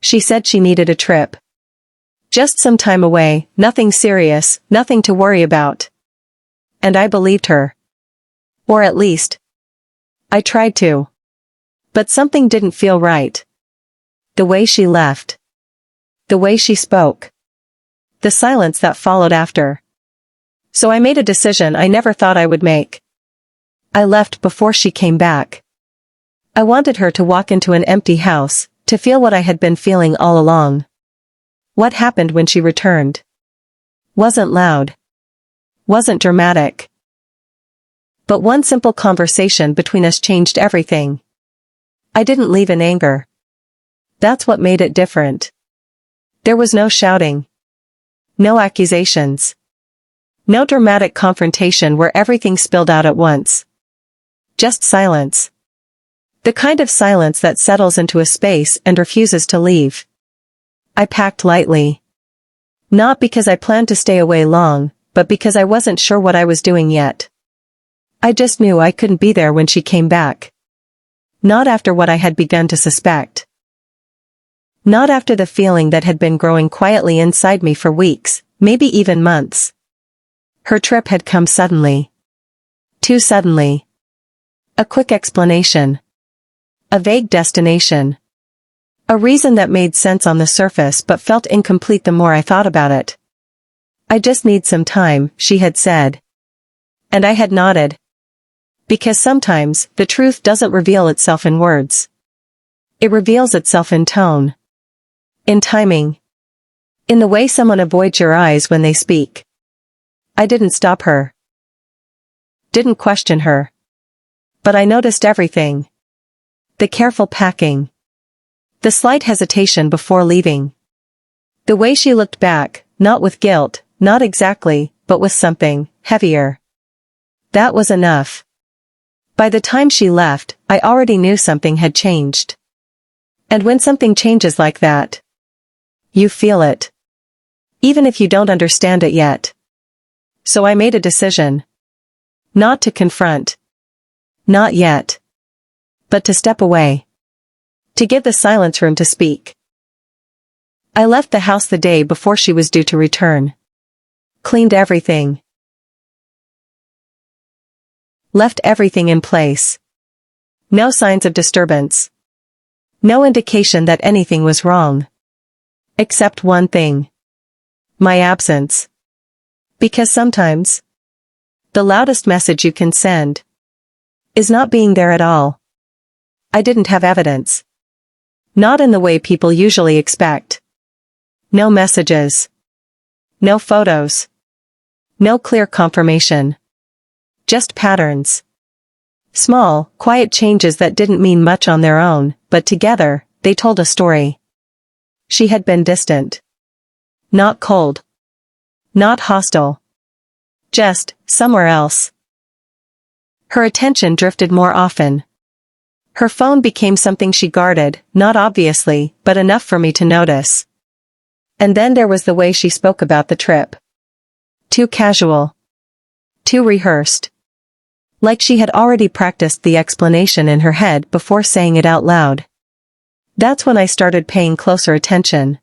She said she needed a trip. Just some time away, nothing serious, nothing to worry about. And I believed her. Or at least, I tried to. But something didn't feel right. The way she left. The way she spoke. The silence that followed after. So I made a decision I never thought I would make. I left before she came back. I wanted her to walk into an empty house, to feel what I had been feeling all along. What happened when she returned? Wasn't loud. Wasn't dramatic. But one simple conversation between us changed everything. I didn't leave in anger. That's what made it different. There was no shouting. No accusations. No dramatic confrontation where everything spilled out at once. Just silence. The kind of silence that settles into a space and refuses to leave. I packed lightly. Not because I planned to stay away long, but because I wasn't sure what I was doing yet. I just knew I couldn't be there when she came back. Not after what I had begun to suspect. Not after the feeling that had been growing quietly inside me for weeks, maybe even months. Her trip had come suddenly. Too suddenly. A quick explanation. A vague destination. A reason that made sense on the surface but felt incomplete the more I thought about it. I just need some time, she had said. And I had nodded. Because sometimes, the truth doesn't reveal itself in words. It reveals itself in tone. In timing. In the way someone avoids your eyes when they speak. I didn't stop her. Didn't question her. But I noticed everything. The careful packing. The slight hesitation before leaving. The way she looked back, not with guilt, not exactly, but with something heavier. That was enough. By the time she left, I already knew something had changed. And when something changes like that, you feel it. Even if you don't understand it yet. So I made a decision. Not to confront. Not yet. But to step away. To give the silence room to speak. I left the house the day before she was due to return. Cleaned everything. Left everything in place. No signs of disturbance. No indication that anything was wrong. Except one thing. My absence. Because sometimes, the loudest message you can send is not being there at all. I didn't have evidence. Not in the way people usually expect. No messages. No photos. No clear confirmation. Just patterns. Small, quiet changes that didn't mean much on their own, but together, they told a story. She had been distant. Not cold. Not hostile. Just, somewhere else. Her attention drifted more often. Her phone became something she guarded, not obviously, but enough for me to notice. And then there was the way she spoke about the trip. Too casual. Too rehearsed. Like she had already practiced the explanation in her head before saying it out loud. That's when I started paying closer attention.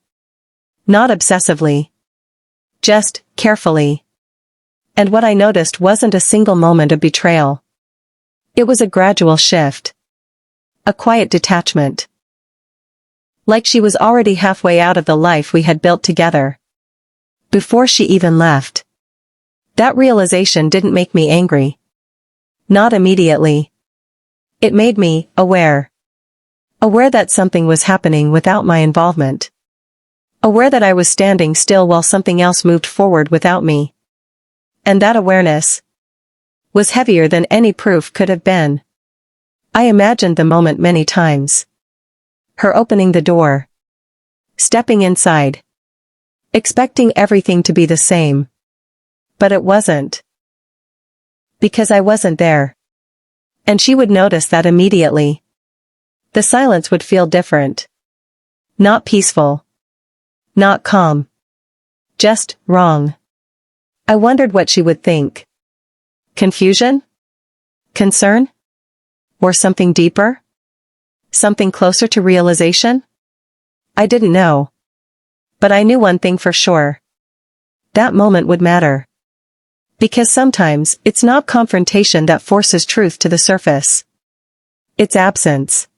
Not obsessively. Just, carefully. And what I noticed wasn't a single moment of betrayal. It was a gradual shift. A quiet detachment. Like she was already halfway out of the life we had built together. Before she even left. That realization didn't make me angry. Not immediately. It made me aware. Aware that something was happening without my involvement. Aware that I was standing still while something else moved forward without me. And that awareness was heavier than any proof could have been. I imagined the moment many times. Her opening the door. Stepping inside. Expecting everything to be the same. But it wasn't. Because I wasn't there. And she would notice that immediately. The silence would feel different. Not peaceful. Not calm. Just wrong. I wondered what she would think. Confusion? Concern? Or something deeper? Something closer to realization? I didn't know. But I knew one thing for sure. That moment would matter. Because sometimes, it's not confrontation that forces truth to the surface. It's absence.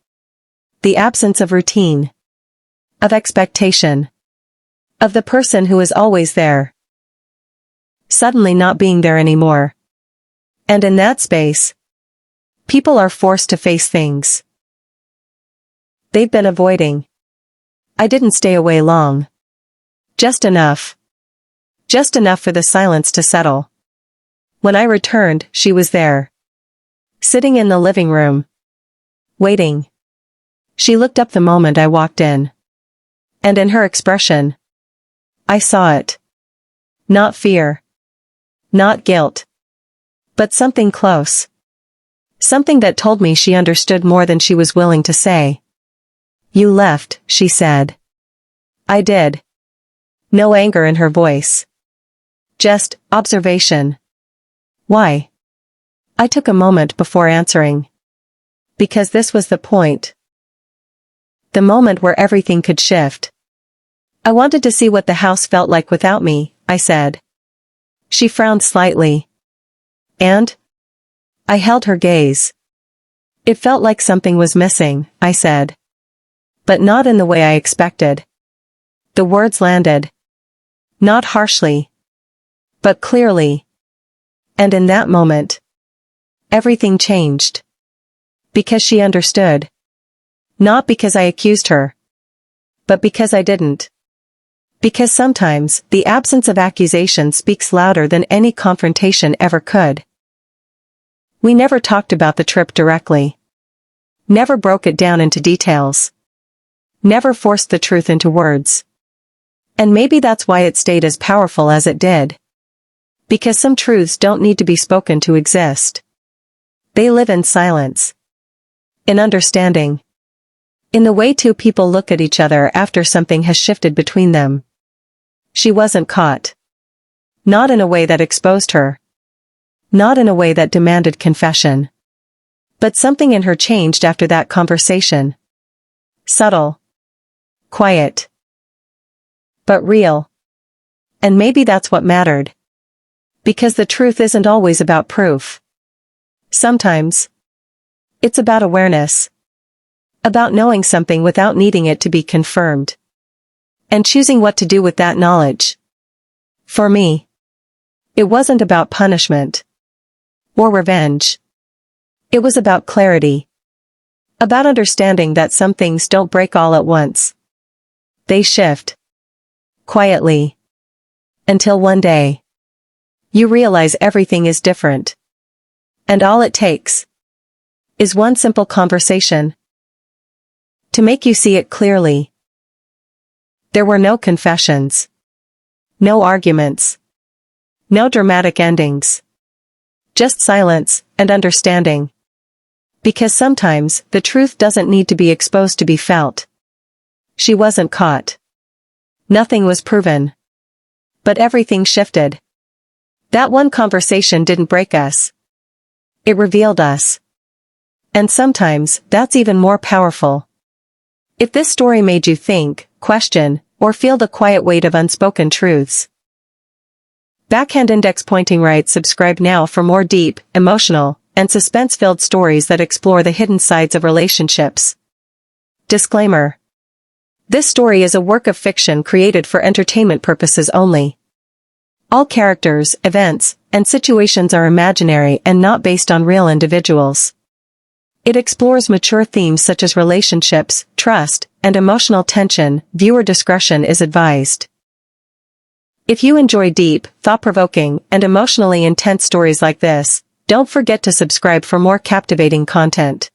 The absence of routine. Of expectation. Of the person who is always there. Suddenly not being there anymore. And in that space, people are forced to face things they've been avoiding. I didn't stay away long. Just enough. Just enough for the silence to settle. When I returned, she was there. Sitting in the living room. Waiting. She looked up the moment I walked in. And in her expression, I saw it. Not fear. Not guilt. But something close. Something that told me she understood more than she was willing to say. You left, she said. I did. No anger in her voice. Just observation. Why? I took a moment before answering. Because this was the point. The moment where everything could shift. I wanted to see what the house felt like without me, I said. She frowned slightly. And? I held her gaze. It felt like something was missing, I said. But not in the way I expected. The words landed. Not harshly. But clearly. And in that moment, everything changed. Because she understood. Not because I accused her. But because I didn't. Because sometimes, the absence of accusation speaks louder than any confrontation ever could. We never talked about the trip directly. Never broke it down into details. Never forced the truth into words. And maybe that's why it stayed as powerful as it did. Because some truths don't need to be spoken to exist. They live in silence. In understanding. In the way two people look at each other after something has shifted between them. She wasn't caught. Not in a way that exposed her. Not in a way that demanded confession. But something in her changed after that conversation. Subtle. Quiet. But real. And maybe that's what mattered. Because the truth isn't always about proof. Sometimes. It's about awareness. About knowing something without needing it to be confirmed. And choosing what to do with that knowledge. For me, it wasn't about punishment. Or revenge. It was about clarity. About understanding that some things don't break all at once. They shift. Quietly. Until one day. You realize everything is different. And all it takes is one simple conversation to make you see it clearly. There were no confessions. No arguments. No dramatic endings. Just silence and understanding. Because sometimes, the truth doesn't need to be exposed to be felt. She wasn't caught. Nothing was proven. But everything shifted. That one conversation didn't break us. It revealed us. And sometimes, that's even more powerful. If this story made you think, question, or feel the quiet weight of unspoken truths. Backhand index pointing right. Subscribe now for more deep, emotional, and suspense-filled stories that explore the hidden sides of relationships. Disclaimer. This story is a work of fiction created for entertainment purposes only. All characters, events, and situations are imaginary and not based on real individuals. It explores mature themes such as relationships, trust, and emotional tension. Viewer discretion is advised. If you enjoy deep, thought-provoking, and emotionally intense stories like this, don't forget to subscribe for more captivating content.